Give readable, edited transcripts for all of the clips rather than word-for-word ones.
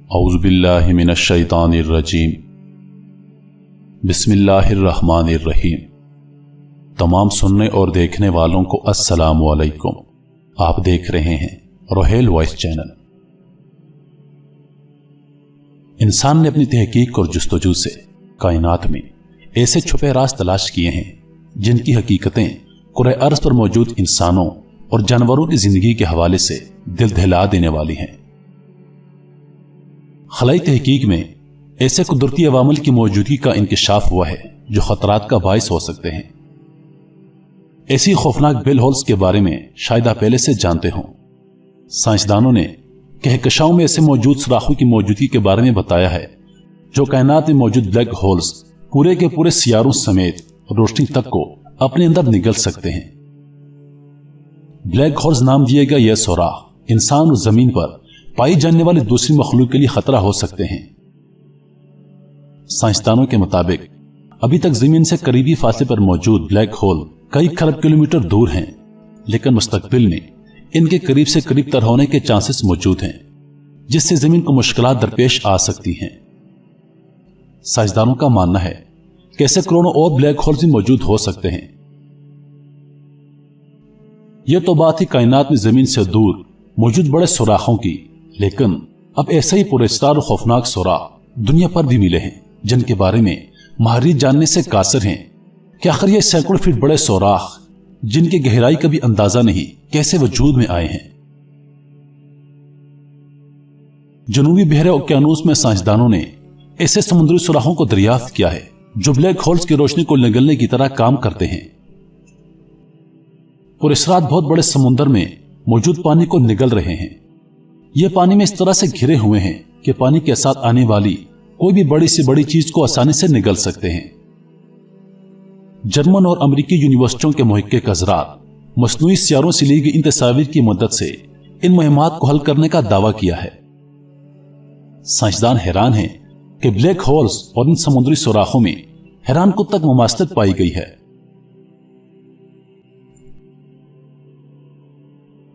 औज़ुबिल्लाहि मिनश्शैतानिर्रजीम। बिस्मिल्लाहिर्रहमानिर्रहीम। तमाम सुनने और देखने वालों को अस्सलामु अलैकुम। आप देख रहे हैं रोहेल वॉइस चैनल। इंसान ने अपनी तहकीक और जुस्तजू से कायनात में ऐसे छुपे राज तलाश किए हैं जिनकी हकीकतें कुरे अर्ज़ पर मौजूद इंसानों और जानवरों की जिंदगी के हवाले से दिल दहला देने वाली हैं। खलाई तहकीक में ऐसे कुदरती अवामिल की मौजूदगी का इंकशाफ हुआ है जो खतरात का बाइस हो सकते हैं। ऐसी खौफनाक ब्लैक होल्स के बारे में शायद आप पहले से जानते हों। साइंसदानों ने कहकशाओं में ऐसे मौजूद सुराखों की मौजूदगी के बारे में बताया है जो कायनात में मौजूद ब्लैक होल्स पूरे के पूरे सियारों समेत रोशनी तक को अपने अंदर निगल सकते हैं। ब्लैक होल्स नाम दिए गए यह सुराख इंसान और जमीन पर पाई जाने वाली दूसरी मखलूक के लिए खतरा हो सकते हैं। साइंसदानों के मुताबिक अभी तक जमीन से करीबी फासले पर मौजूद ब्लैक होल कई खरब किलोमीटर दूर हैं, लेकिन मुस्तकबिल में इनके करीब से करीब तर होने के चांसेस मौजूद हैं, जिससे जमीन को मुश्किलात दरपेश आ सकती हैं। साइंसदानों का मानना है कि ऐसे करोड़ों और ब्लैक होल्स भी मौजूद हो सकते हैं। यह तो बात ही कायनात में जमीन से दूर मौजूद बड़े सुराखों की, लेकिन अब ऐसे ही पुरस्कार और खौफनाक सुराख दुनिया पर भी मिले हैं जिनके बारे में माहिर जानने से कासिर हैं कि आखिर ये सैकड़ों फीट बड़े सुराख जिनकी गहराई का भी अंदाजा नहीं कैसे वजूद में आए हैं। जनूबी बहरे ओकियानूस में साइंसदानों ने ऐसे समुद्री सुराखों को दरियाफ्त किया है जो ब्लैक होल्स की रोशनी को निगलने की तरह काम करते हैं। पुरस्कार बहुत बड़े समुद्र में मौजूद पानी को निगल रहे हैं। ये पानी में इस तरह से घिरे हुए हैं कि पानी के साथ आने वाली कोई भी बड़ी से बड़ी चीज को आसानी से निगल सकते हैं। जर्मन और अमेरिकी यूनिवर्सिटियों के मुहक्किक हज़रात मसनूई सियारों से ली गई इन तस्वीर की मदद से इन मुहिम्मात को हल करने का दावा किया है। साइंसदान हैरान हैं कि ब्लैक होल्स और इन समुद्री सुराखों में हैरान कुन तक मुमासलत पाई गई है।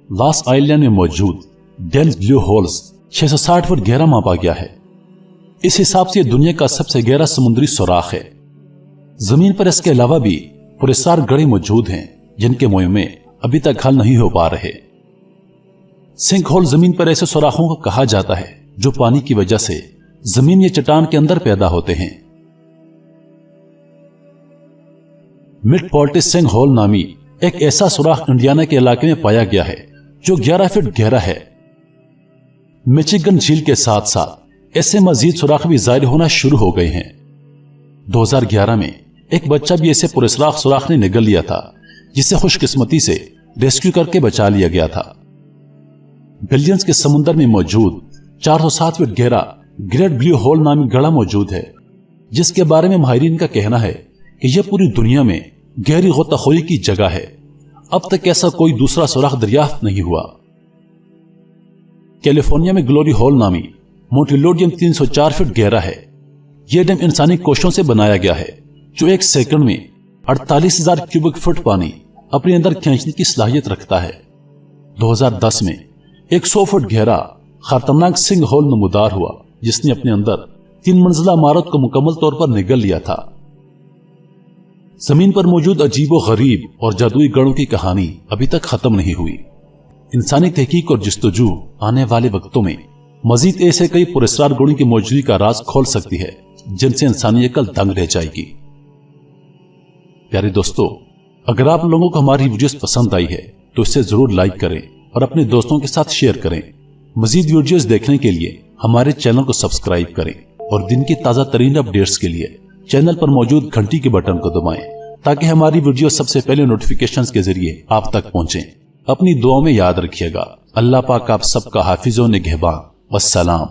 लॉस आइलैंड में मौजूद डेल्स ब्लू होल्स 660 फुट गहरा मापा गया है। इस हिसाब से दुनिया का सबसे गहरा समुद्री सुराख है। जमीन पर इसके अलावा भी पुरस्कार गढ़े मौजूद हैं जिनके मुहिम्मे अभी तक हल नहीं हो पा रहे। सिंक होल जमीन पर ऐसे सुराखों को कहा जाता है जो पानी की वजह से जमीन या चट्टान के अंदर पैदा होते हैं। मिड पोर्टिस सिंक होल नामी एक ऐसा सुराख इंडियाना के इलाके में पाया गया है जो 11 फीट गहरा है। मिचिगन झील के साथ साथ ऐसे मजीद सुराख भी जाहिर होना शुरू हो गए हैं। 2011 में एक बच्चा भी ऐसे पुरस्कार सुराख ने निगल लिया था जिसे खुशकिस्मती से रेस्क्यू करके बचा लिया गया था। बिलियंस के समुद्र में मौजूद 407 फीट गहरा ग्रेट ब्लू होल नामी गड़ा मौजूद है, जिसके बारे में माहिरीन का कहना है कि यह पूरी दुनिया में गहरी गोताखोरी की जगह है। अब तक ऐसा कोई दूसरा सुराख दरियाफ्त नहीं हुआ। कैलिफोर्निया में ग्लोरी होल नामी मोटिलोडियम 304 फीट गहरा है। यह डैम इंसानी कोशिशों से बनाया गया है जो एक सेकंड में 48,000 क्यूबिक फुट पानी अपने अंदर खींचने की सलाहियत रखता है। 2010 में 100 फुट गहरा खतरनाक सिंक होल नमूदार हुआ जिसने अपने अंदर 3 मंजिला इमारत को मुकम्मल तौर पर निगल लिया था। जमीन पर मौजूद अजीबो गरीब और जादुई गढ़ों की कहानी अभी तक खत्म नहीं हुई। इंसानी तहकीक और जस्तजू आने वाले वक्तों में मजीद ऐसे कई पुरस्कार गढ़ों की मौजूदगी का राज खोल सकती है जिनसे इंसानी अकल दंग रह जाएगी। प्यारे दोस्तों, अगर आप लोगों को हमारी वीडियोस पसंद आई है तो इसे जरूर लाइक करें और अपने दोस्तों के साथ शेयर करें। मजीद वीडियोस देखने के लिए हमारे चैनल को सब्सक्राइब करें और दिन की ताजा तरीन अपडेट्स के लिए चैनल पर मौजूद घंटी के बटन को दबाएं ताकि हमारी वीडियो सबसे पहले नोटिफिकेशंस के जरिए आप तक पहुंचे। अपनी दुआओं में याद रखिएगा। अल्लाह पाक आप सबका हाफिज़ व निगहबान। वस्सलाम।